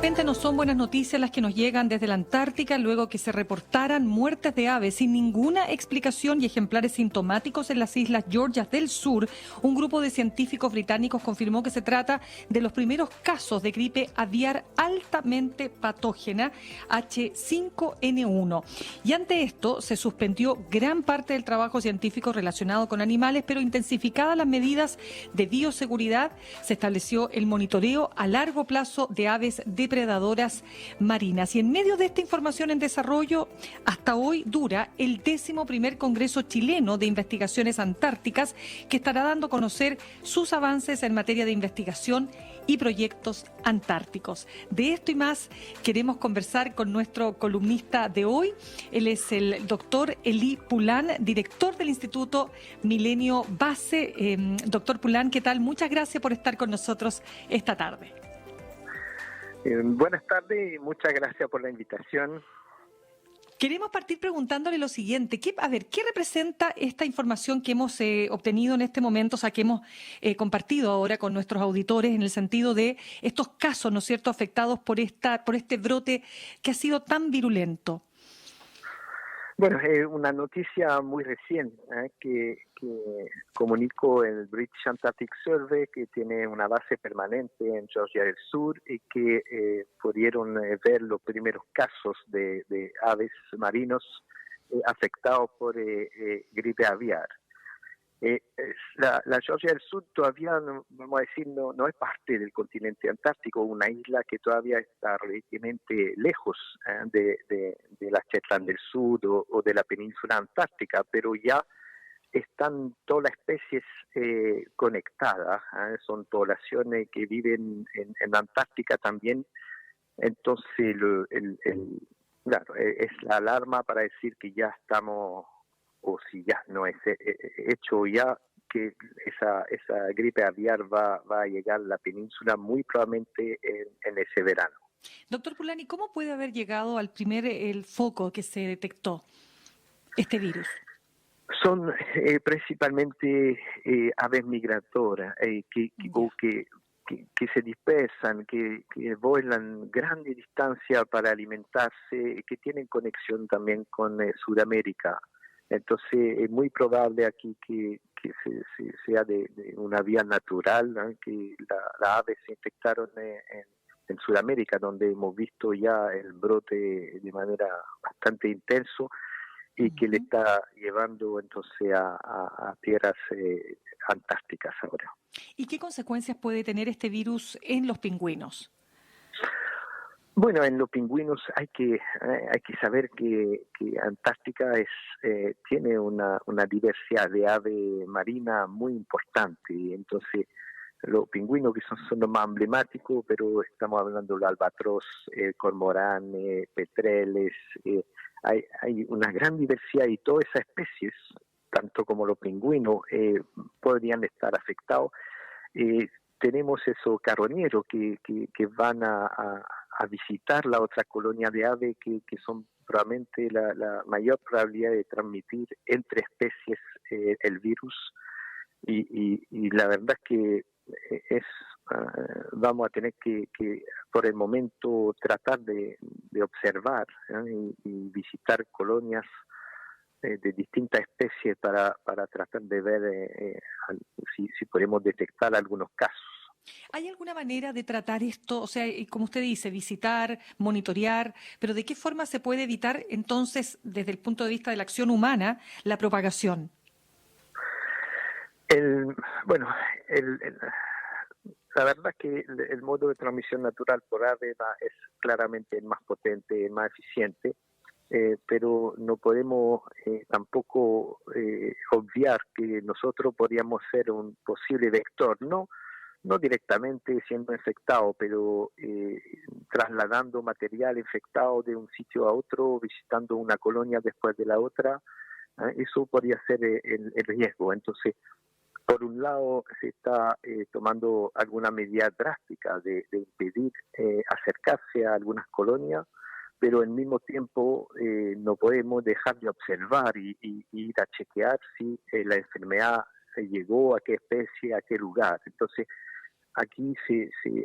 repente no son buenas noticias las que nos llegan desde la Antártica luego que se reportaran muertes de aves sin ninguna explicación y ejemplares sintomáticos en las islas Georgias del Sur. Un grupo de científicos británicos confirmó que se trata de los primeros casos de gripe aviar altamente patógena H5N1. Y ante esto se suspendió gran parte del trabajo científico relacionado con animales, pero intensificadas las medidas de bioseguridad, se estableció el monitoreo a largo plazo de aves depredadoras marinas. Y en medio de esta información en desarrollo, hasta hoy dura el 11º Congreso Chileno de Investigaciones Antárticas, que estará dando a conocer sus avances en materia de investigación y proyectos antárticos. De esto y más queremos conversar con nuestro columnista de hoy. Él es el doctor Elí Pulán, director del Instituto Milenio Base. Doctor Pulán, ¿qué tal? Muchas gracias por estar con nosotros esta tarde. Buenas tardes y muchas gracias por la invitación. Queremos partir preguntándole lo siguiente. ¿Qué representa esta información que hemos obtenido en este momento, o sea, que hemos compartido ahora con nuestros auditores en el sentido de estos casos, ¿no es cierto?, afectados por este brote que ha sido tan virulento? Bueno, es una noticia muy reciente que comunicó el British Antarctic Survey, que tiene una base permanente en Georgia del Sur y que pudieron ver los primeros casos de aves marinos afectados por gripe aviar. La Georgia del Sur todavía, vamos a decir, no es parte del continente antártico, una isla que todavía está relativamente lejos de las Shetland del Sur o de la península antártica, pero ya están todas las especies conectadas, son poblaciones que viven en la Antártica también, entonces claro, es la alarma para decir que ya estamos, o si ya no es hecho ya, que esa gripe aviar va a llegar a la península muy probablemente en ese verano. Doctor Pulán, ¿cómo puede haber llegado al el foco que se detectó este virus? Son principalmente aves migratorias que se dispersan, que vuelan grandes distancias para alimentarse, que tienen conexión también con Sudamérica. Entonces es muy probable aquí que sea de una vía natural, ¿no?, que las aves se infectaron en Sudamérica, donde hemos visto ya el brote de manera bastante intenso y que le está llevando entonces a tierras antárticas ahora. ¿Y qué consecuencias puede tener este virus en los pingüinos? Bueno, en los pingüinos hay que saber que Antártica tiene una diversidad de ave marina muy importante. Entonces, los pingüinos que son los más emblemáticos, pero estamos hablando del albatros, cormorán, petreles. Hay una gran diversidad y todas esas especies, tanto como los pingüinos, podrían estar afectados. Tenemos esos carroñeros que van a visitar la otra colonia de aves que son probablemente la mayor probabilidad de transmitir entre especies el virus y la verdad es que vamos a tener que por el momento tratar de observar y visitar colonias de distintas especies para tratar de ver si podemos detectar algunos casos. ¿Hay alguna manera de tratar esto? O sea, como usted dice, visitar, monitorear, pero ¿de qué forma se puede evitar entonces, desde el punto de vista de la acción humana, la propagación? La verdad es que el modo de transmisión natural por ave es claramente el más potente, el más eficiente, pero no podemos tampoco obviar que nosotros podríamos ser un posible vector, no directamente siendo infectado, pero trasladando material infectado de un sitio a otro, visitando una colonia después de la otra, eso podría ser el riesgo. Entonces, por un lado, se está tomando alguna medida drástica de impedir acercarse a algunas colonias, pero al mismo tiempo no podemos dejar de observar y ir a chequear si la enfermedad llegó a qué especie, a qué lugar. Entonces, aquí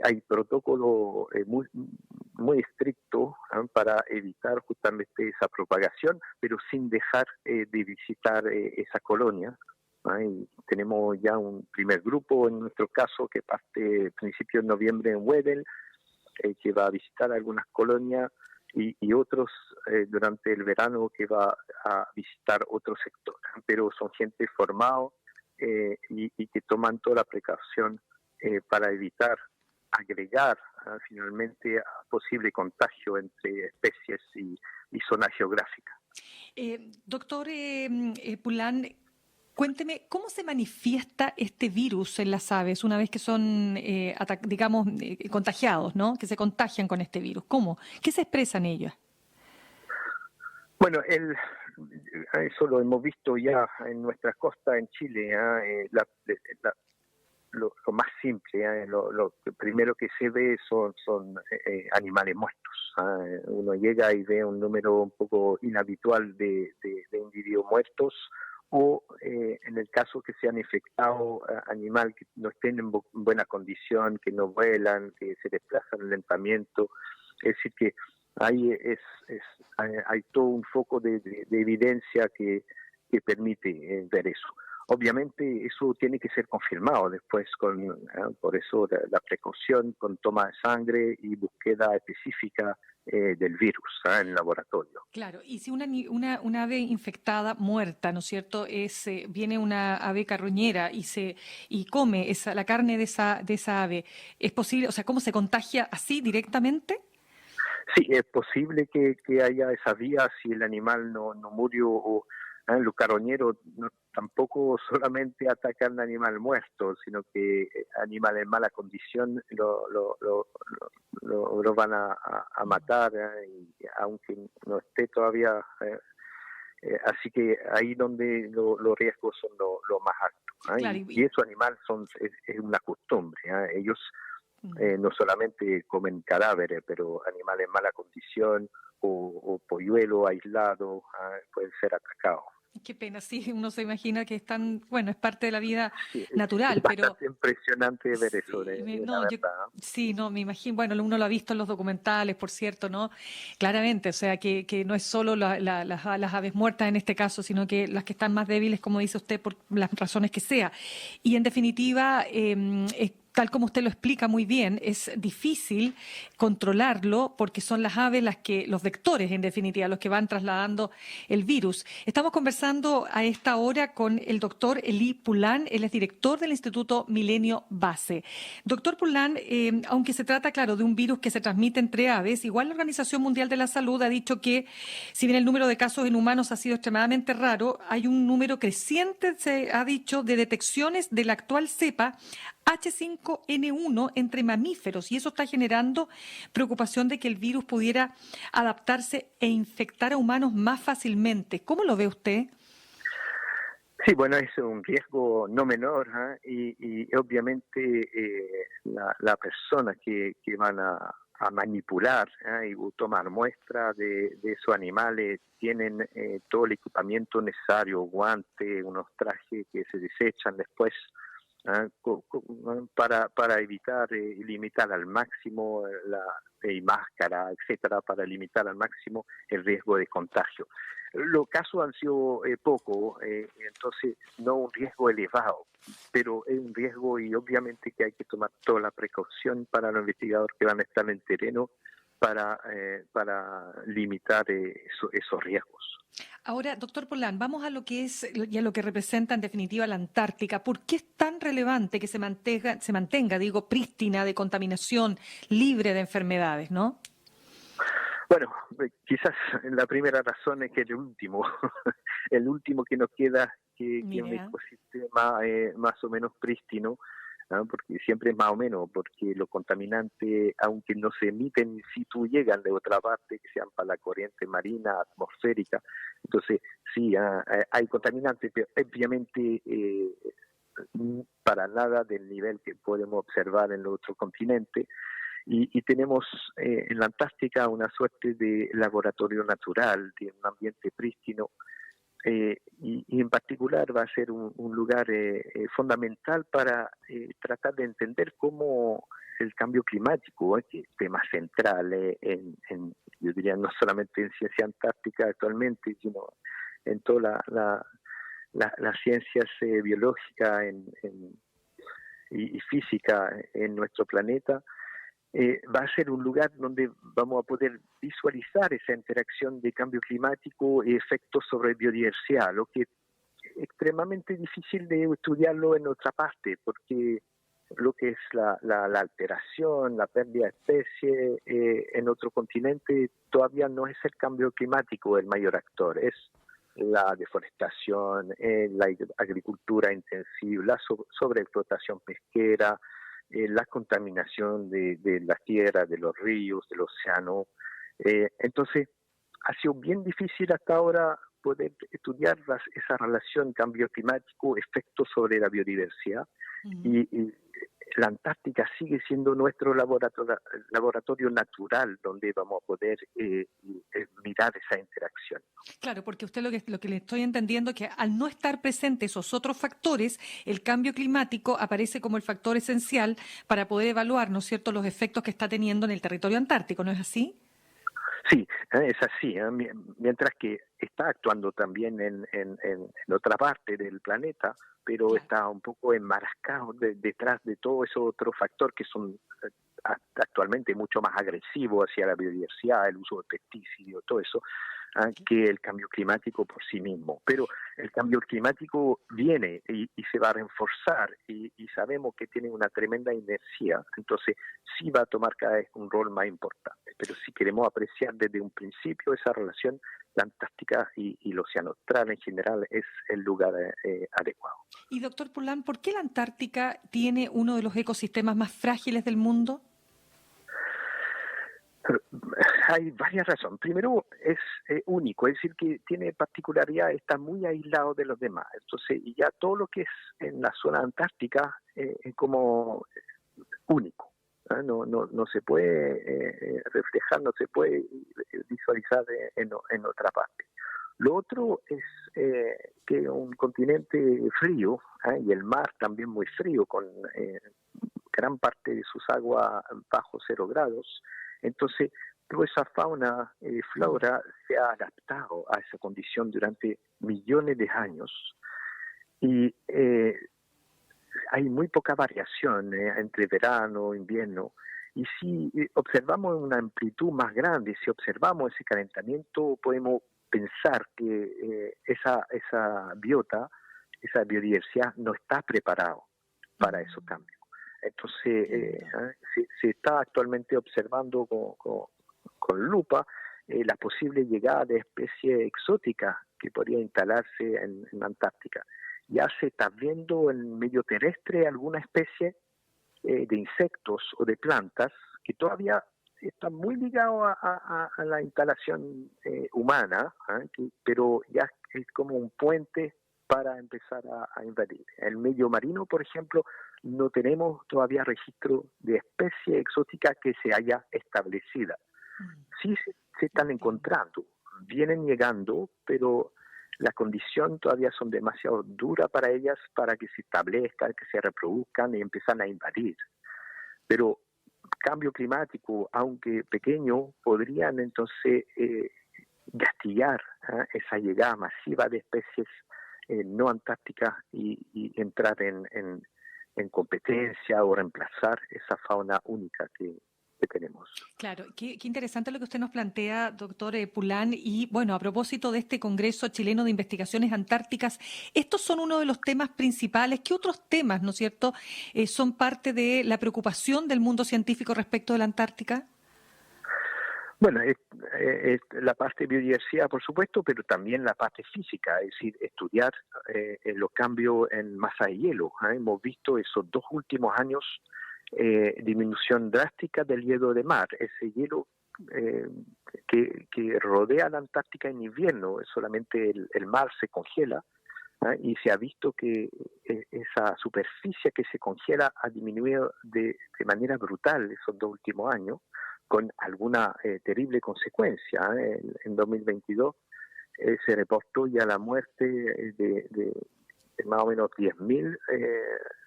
hay protocolos muy estrictos para evitar justamente esa propagación, pero sin dejar de visitar esa colonia. Y tenemos ya un primer grupo, en nuestro caso, que parte a principios de noviembre en Wedel, que va a visitar algunas colonias, y otros durante el verano que va a visitar otro sector. Pero son gente formada y que toman toda la precaución para evitar agregar finalmente a posible contagio entre especies y zona geográfica. Doctor Pulán, cuénteme, ¿cómo se manifiesta este virus en las aves una vez que son, digamos, contagiados, ¿no? Que se contagian con este virus? ¿Cómo? ¿Qué se expresa en ellas? Bueno, eso lo hemos visto ya en nuestras costas en Chile. Lo más simple, lo primero que se ve son animales muertos. Uno llega y ve un número un poco inhabitual de individuos muertos, o en el caso que se han infectado animales que no estén en buena condición, que no vuelan, que se desplazan lentamente. Es decir, que hay todo un foco de evidencia que permite ver eso. Obviamente eso tiene que ser confirmado después por eso la precaución con toma de sangre y búsqueda específica del virus en el laboratorio. Claro, y si una ave infectada, muerta, ¿no es cierto? Viene una ave carroñera y come la carne de esa ave, ¿es posible? O sea, ¿cómo se contagia así directamente? Sí, es posible que haya esa vía si el animal no murió. Los carroñeros tampoco solamente atacan al animal muerto, sino que animal en mala condición lo van a matar, aunque no esté todavía. Así que ahí donde los riesgos son lo más altos. Claro, Y esos animales es una costumbre. Ellos no solamente comen cadáveres, pero animales en mala condición o polluelo aislado pueden ser atacados. Qué pena, sí, uno se imagina que es parte de la vida Sí, natural, es bastante impresionante ver eso, la verdad. Sí, no, me imagino, bueno, uno lo ha visto en los documentales, por cierto, ¿no? Claramente, o sea, que no es solo las aves muertas en este caso, sino que las que están más débiles, como dice usted, por las razones que sea. Y en definitiva, tal como usted lo explica muy bien, es difícil controlarlo porque son las aves los vectores, en definitiva, los que van trasladando el virus. Estamos conversando a esta hora con el doctor Elie Pulán, él es director del Instituto Milenio Base. Doctor Pulán, aunque se trata, claro, de un virus que se transmite entre aves, igual la Organización Mundial de la Salud ha dicho que, si bien el número de casos en humanos ha sido extremadamente raro, hay un número creciente, se ha dicho, de detecciones de la actual cepa H5N1 entre mamíferos, y eso está generando preocupación de que el virus pudiera adaptarse e infectar a humanos más fácilmente. ¿Cómo lo ve usted? Sí, bueno, es un riesgo no menor, y obviamente la persona que van a manipular y tomar muestras de esos animales tienen todo el equipamiento necesario, guantes, unos trajes que se desechan después, para evitar y limitar al máximo y máscara, etcétera, para limitar al máximo el riesgo de contagio. Los casos han sido pocos, entonces no un riesgo elevado, pero es un riesgo, y obviamente que hay que tomar toda la precaución para los investigadores que van a estar en el terreno para limitar esos riesgos. Ahora, doctor Pulán, vamos a lo que es y a lo que representa en definitiva la Antártica. ¿Por qué es tan relevante que se mantenga, prístina de contaminación, libre de enfermedades, no? Bueno, quizás la primera razón es que el último que nos queda que un ecosistema más o menos prístino, porque siempre es más o menos, porque los contaminantes, aunque no se emiten in situ, llegan de otra parte, que sean para la corriente marina, atmosférica. Entonces, sí, hay contaminantes, pero obviamente para nada del nivel que podemos observar en los otros continentes. Y tenemos en la Antártica una suerte de laboratorio natural, de un ambiente prístino, y en particular va a ser un lugar fundamental para tratar de entender cómo el cambio climático, que es tema central yo diría no solamente en ciencia antártica actualmente, sino en toda las ciencias biológicas y física en nuestro planeta. Va a ser un lugar donde vamos a poder visualizar esa interacción de cambio climático y efectos sobre biodiversidad, lo que es extremadamente difícil de estudiarlo en otra parte, porque lo que es la alteración, la pérdida de especies en otro continente todavía no es el cambio climático el mayor actor, es la deforestación, la agricultura intensiva, la sobreexplotación pesquera, la contaminación de la tierra, de los ríos, del océano. Entonces, ha sido bien difícil hasta ahora poder estudiar esa relación cambio climático, efectos sobre la biodiversidad. Y la Antártica sigue siendo nuestro laboratorio natural donde vamos a poder mirar esa interacción. Claro, porque usted lo que le estoy entendiendo es que al no estar presentes esos otros factores, el cambio climático aparece como el factor esencial para poder evaluar, ¿no es cierto?, los efectos que está teniendo en el territorio antártico, ¿no es así? Sí, es así. Mientras que está actuando también en otra parte del planeta, pero Claro. está un poco enmarcado detrás de todo ese otro factor que son actualmente mucho más agresivos hacia la biodiversidad, el uso de pesticidas, todo eso, que el cambio climático por sí mismo. Pero el cambio climático viene y se va a reforzar y sabemos que tiene una tremenda inercia, entonces sí va a tomar cada vez un rol más importante. Pero si queremos apreciar desde un principio esa relación, la Antártica y el Océano Austral en general es el lugar adecuado. Y doctor Pulán, ¿por qué la Antártica tiene uno de los ecosistemas más frágiles del mundo? Hay varias razones. Primero, es único, es decir, que tiene particularidad, está muy aislado de los demás. Entonces, y ya todo lo que es en la zona antártica es como único. No se puede reflejar, no se puede visualizar en otra parte. Lo otro es que un continente frío, y el mar también muy frío, con gran parte de sus aguas bajo 0 grados. Entonces, toda esa fauna y flora se ha adaptado a esa condición durante millones de años y hay muy poca variación entre verano e invierno. Y si observamos una amplitud más grande, si observamos ese calentamiento, podemos pensar que esa biota, esa biodiversidad no está preparado para esos cambios. Entonces, se está actualmente observando con lupa la posible llegada de especies exóticas que podrían instalarse en Antártica. Ya se está viendo en el medio terrestre alguna especie de insectos o de plantas que todavía están muy ligados a la instalación humana, pero ya es como un puente para empezar a invadir. En el medio marino, por ejemplo, no tenemos todavía registro de especie exótica que se haya establecida. Sí se están encontrando, vienen llegando, pero las condiciones todavía son demasiado duras para ellas para que se establezcan, que se reproduzcan y empiezan a invadir. Pero cambio climático, aunque pequeño, podrían entonces gatillar esa llegada masiva de especies no antárticas y entrar en competencia o reemplazar esa fauna única que tenemos. Claro, qué interesante lo que usted nos plantea, doctor Pulán. Y bueno, a propósito de este Congreso Chileno de Investigaciones Antárticas, estos son uno de los temas principales. ¿Qué otros temas, no es cierto, son parte de la preocupación del mundo científico respecto de la Antártica? Bueno, la parte de biodiversidad, por supuesto, pero también la parte física, es decir, estudiar los cambios en masa de hielo. Hemos visto esos 2 últimos años disminución drástica del hielo de mar. Ese hielo que rodea la Antártica en invierno, solamente el mar se congela, y se ha visto que esa superficie que se congela ha disminuido de manera brutal esos 2 últimos años, con alguna terrible consecuencia. En 2022 se reportó ya la muerte de más o menos 10.000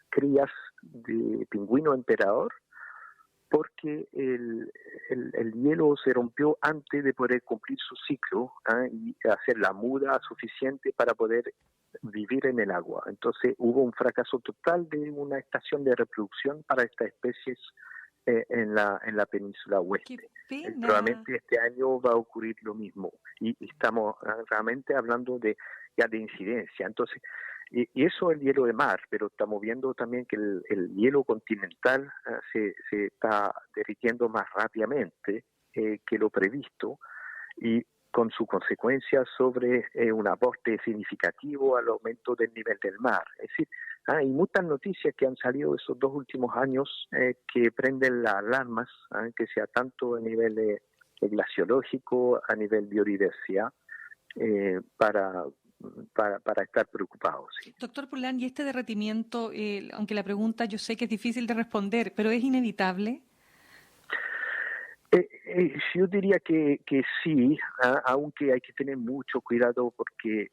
crías de pingüino emperador, porque el hielo se rompió antes de poder cumplir su ciclo y hacer la muda suficiente para poder vivir en el agua. Entonces hubo un fracaso total de una estación de reproducción para estas especies en la península oeste. Probablemente este año va a ocurrir lo mismo y estamos realmente hablando de incidencia. Entonces, y eso es el hielo de mar, pero estamos viendo también que el hielo continental se está derritiendo más rápidamente que lo previsto, y con su consecuencia sobre un aporte significativo al aumento del nivel del mar. Es decir, hay muchas noticias que han salido esos 2 últimos años que prenden las alarmas, que sea tanto a nivel glaciológico, a nivel biodiversidad, para estar preocupados. ¿Sí? Doctor Pulán, ¿y este derretimiento, aunque la pregunta yo sé que es difícil de responder, pero es inevitable? Yo diría que sí, aunque hay que tener mucho cuidado porque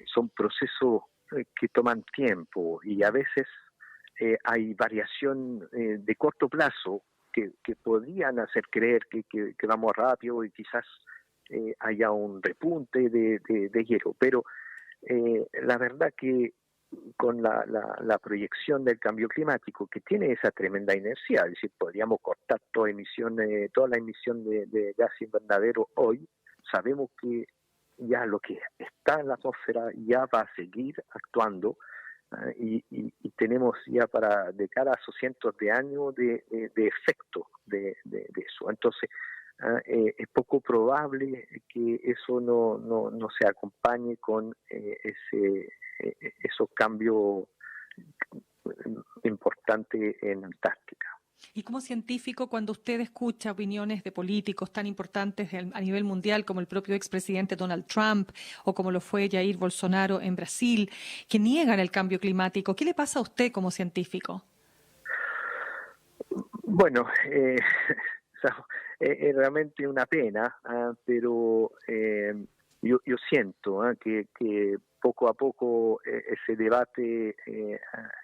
son procesos que toman tiempo y a veces hay variación de corto plazo que podrían hacer creer que vamos rápido y quizás haya un repunte de hielo, pero la verdad que con la proyección del cambio climático, que tiene esa tremenda inercia, es decir, podríamos cortar toda la emisión de gas invernadero hoy, sabemos que ya lo que está en la atmósfera ya va a seguir actuando, y tenemos ya de cara a esos cientos de años de efecto de eso. Entonces, es poco probable que eso no se acompañe con esos cambios importantes en Antártica. Y como científico, cuando usted escucha opiniones de políticos tan importantes a nivel mundial como el propio expresidente Donald Trump o como lo fue Jair Bolsonaro en Brasil, que niegan el cambio climático, ¿qué le pasa a usted como científico? Bueno, es realmente una pena, pero yo siento que poco a poco ese debate,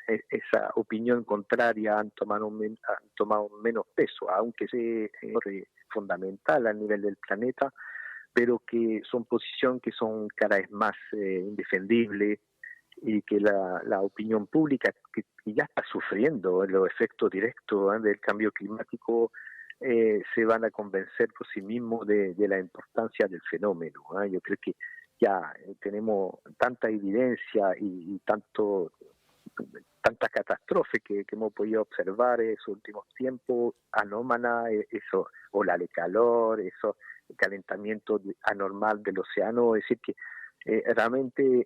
esa opinión contraria han tomado menos peso, aunque es fundamental a nivel del planeta, pero que son posiciones que son cada vez más indefendibles, y que la opinión pública, que ya está sufriendo los efectos directos del cambio climático, se van a convencer por sí mismos de la importancia del fenómeno. Yo creo que ya tenemos tanta evidencia y tanta catástrofe que hemos podido observar en esos últimos tiempos, anómala, eso, ola de calor, eso, el calentamiento anormal del océano, es decir que realmente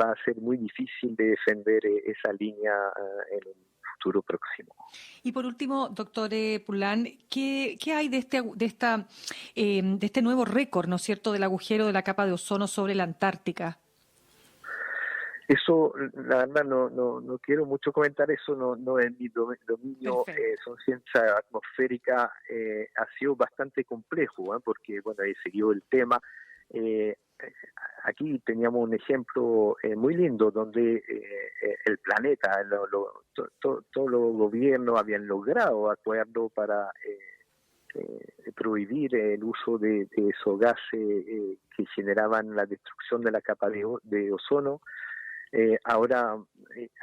va a ser muy difícil de defender esa línea en un futuro próximo. Y por último, doctor Pulán, ¿qué hay de este nuevo récord, ¿no es cierto?, del agujero de la capa de ozono sobre la Antártica? Eso, la verdad, no quiero mucho comentar eso, no es mi dominio, son ciencias atmosféricas, ha sido bastante complejo, porque, bueno, he seguido el tema. Aquí teníamos un ejemplo muy lindo donde el planeta, todos los gobiernos habían logrado acuerdos para prohibir el uso de esos gases que generaban la destrucción de la capa de ozono. Ahora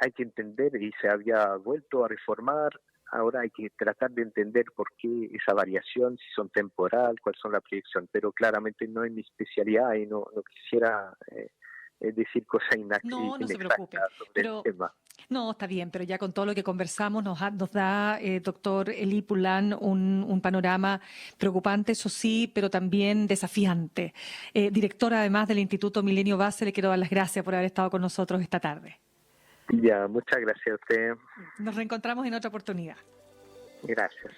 hay que entender, y se había vuelto a reformar, ahora hay que tratar de entender por qué esa variación, si son temporal, cuáles son las proyecciones, pero claramente no es mi especialidad y no quisiera decir cosas no se preocupe, sobre el tema. No, está bien, pero ya con todo lo que conversamos nos da doctor Eli Pulán, un panorama preocupante, eso sí, pero también desafiante. Director, además del Instituto Milenio Base, le quiero dar las gracias por haber estado con nosotros esta tarde. Ya, muchas gracias a usted. Nos reencontramos en otra oportunidad. Gracias.